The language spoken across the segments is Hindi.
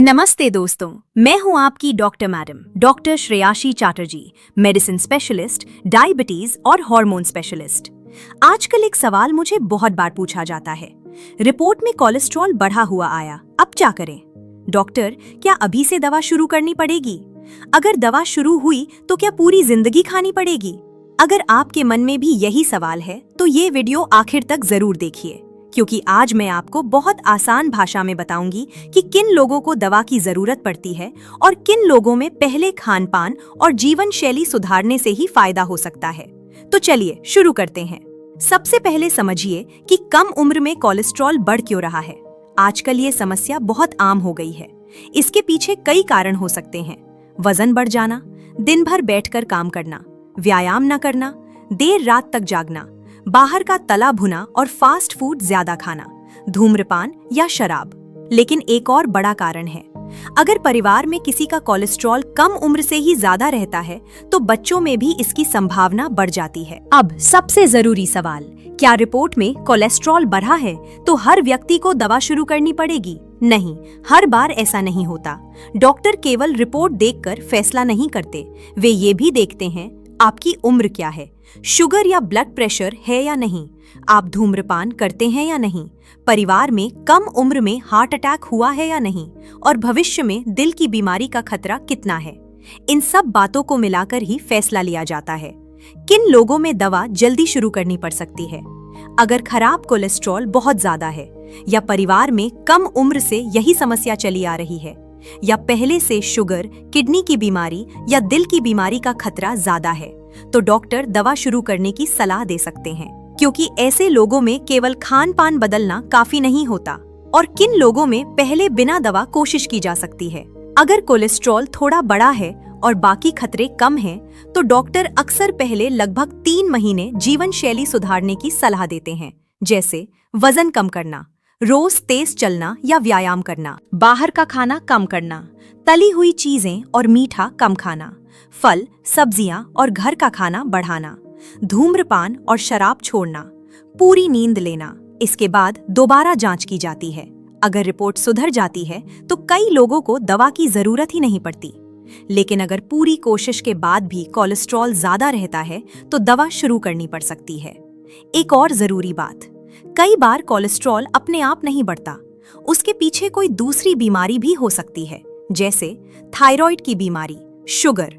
नमस्ते दोस्तों, मैं हूं आपकी doctor madam doctor Shreyashi Chatterjee, medicine specialist, diabetes और हार्मोन स्पेशलिस्ट। आजकल एक सवाल मुझे बहुत बार पूछा जाता है, रिपोर्ट में कोलेस्ट्रॉल बढ़ा हुआ आया, अब क्या करें? डॉक्टर, क्या अभी से दवा शुरू करनी पड़ेगी? अगर दवा शुरू हुई तो क्या पूरी जिंदगी खानी पड़ेगी? अगर आपके मन में भी यही सवाल है तो ये वीडियो आखिर तक जरूर देखिए, क्योंकि आज मैं आपको बहुत आसान भाषा में बताऊंगी कि किन लोगों को दवा की जरूरत पड़ती है और किन लोगों में पहले खान पान और जीवन शैली सुधारने से ही फायदा हो सकता है। तो चलिए शुरू करते हैं। सबसे पहले समझिए कि कम उम्र में कोलेस्ट्रॉल बढ़ क्यों रहा है। आजकल ये समस्या बहुत आम हो गई है। इसके पीछे कई कारण हो सकते हैं। वजन बढ़ जाना, दिन भर बैठकर काम करना, व्यायाम न करना, देर रात तक जागना, बाहर का तला भुना और फास्ट फूड ज्यादा खाना, धूम्रपान या शराब। लेकिन एक और बड़ा कारण है, अगर परिवार में किसी का कोलेस्ट्रॉल कम उम्र से ही ज्यादा रहता है तो बच्चों में भी इसकी संभावना बढ़ जाती है। अब सबसे जरूरी सवाल, क्या रिपोर्ट में कोलेस्ट्रॉल बढ़ा है तो हर व्यक्ति को दवा शुरू करनी पड़ेगी? नहीं, हर बार ऐसा नहीं होता। डॉक्टर केवल रिपोर्ट देखकर फैसला नहीं करते, वे ये भी देखते हैं आपकी उम्र क्या है, शुगर या ब्लड प्रेशर है या नहीं, आप धूम्रपान करते हैं या नहीं, परिवार में कम उम्र में हार्ट अटैक हुआ है या नहीं, और भविष्य में दिल की बीमारी का खतरा कितना है। इन सब बातों को मिलाकर ही फैसला लिया जाता है। किन लोगों में दवा जल्दी शुरू करनी पड़ सकती है? अगर खराब कोलेस्ट्रॉल बहुत ज्यादा है, या परिवार में कम उम्र से यही समस्या चली आ रही है, या पहले से शुगर, किडनी की बीमारी या दिल की बीमारी का खतरा ज्यादा है, तो डॉक्टर दवा शुरू करने की सलाह दे सकते हैं। क्योंकि ऐसे लोगों में केवल खान पान बदलना काफी नहीं होता। और किन लोगों में पहले बिना दवा कोशिश की जा सकती है? अगर कोलेस्ट्रॉल थोड़ा बड़ा है और बाकी खतरे कम हैं, तो डॉक्टर अक्सर पहले लगभग 3 महीने जीवन शैली सुधारने की सलाह देते हैं, जैसे वजन कम करना, रोज तेज चलना या व्यायाम करना, बाहर का खाना कम करना, तली हुई चीजें और मीठा कम खाना, फल, सब्जियां और घर का खाना बढ़ाना, धूम्रपान और शराब छोड़ना, पूरी नींद लेना। इसके बाद दोबारा जांच की जाती है। अगर रिपोर्ट सुधर जाती है तो कई लोगों को दवा की जरूरत ही नहीं पड़ती। लेकिन अगर पूरी कोशिश के बाद भी कोलेस्ट्रॉल ज्यादा रहता है तो दवा शुरू करनी पड़ सकती है। एक और जरूरी बात, कई बार कोलेस्ट्रॉल अपने आप नहीं बढ़ता, उसके पीछे कोई दूसरी बीमारी भी हो सकती है, जैसे थायराइड की बीमारी, शुगर,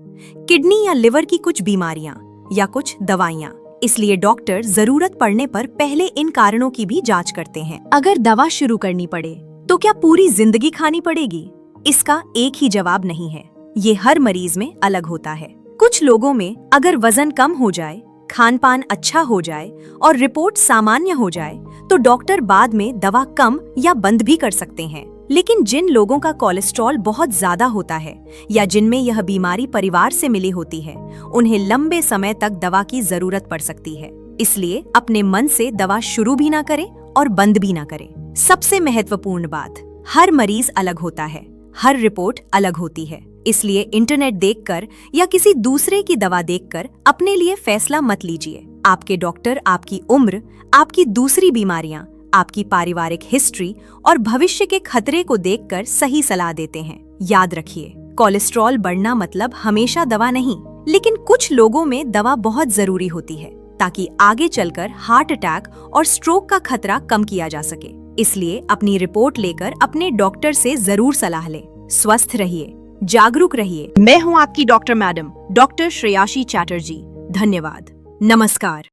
किडनी या लिवर की कुछ बीमारियां या कुछ दवाइयां। इसलिए डॉक्टर जरूरत पड़ने पर पहले इन कारणों की भी जांच करते हैं। अगर दवा शुरू करनी पड़े तो क्या पूरी जिंदगी खानी पड़ेगी? इसका एक ही जवाब नहीं है, ये हर मरीज में अलग होता है। कुछ लोगों में अगर वजन कम हो जाए, खान पान अच्छा हो जाए और रिपोर्ट सामान्य हो जाए तो डॉक्टर बाद में दवा कम या बंद भी कर सकते हैं। लेकिन जिन लोगों का कोलेस्ट्रॉल बहुत ज्यादा होता है या जिनमें यह बीमारी परिवार से मिली होती है, उन्हें लंबे समय तक दवा की जरूरत पड़ सकती है। इसलिए अपने मन से दवा शुरू भी ना करें और बंद भी ना करें। सबसे महत्वपूर्ण बात, हर मरीज अलग होता है, हर रिपोर्ट अलग होती है। इसलिए इंटरनेट देखकर या किसी दूसरे की दवा देखकर अपने लिए फैसला मत लीजिए। आपके डॉक्टर आपकी उम्र, आपकी दूसरी बीमारियां, आपकी पारिवारिक हिस्ट्री और भविष्य के खतरे को देखकर सही सलाह देते हैं। याद रखिए, कोलेस्ट्रॉल बढ़ना मतलब हमेशा दवा नहीं, लेकिन कुछ लोगों में दवा बहुत जरूरी होती है ताकि आगे चलकर हार्ट अटैक और स्ट्रोक का खतरा कम किया जा सके। इसलिए अपनी रिपोर्ट लेकर अपने डॉक्टर से जरूर सलाह लें। स्वस्थ रहिए, जागरूक रहिए। मैं हूँ आपकी doctor madam doctor Shreyashi Chatterjee. धन्यवाद। नमस्कार।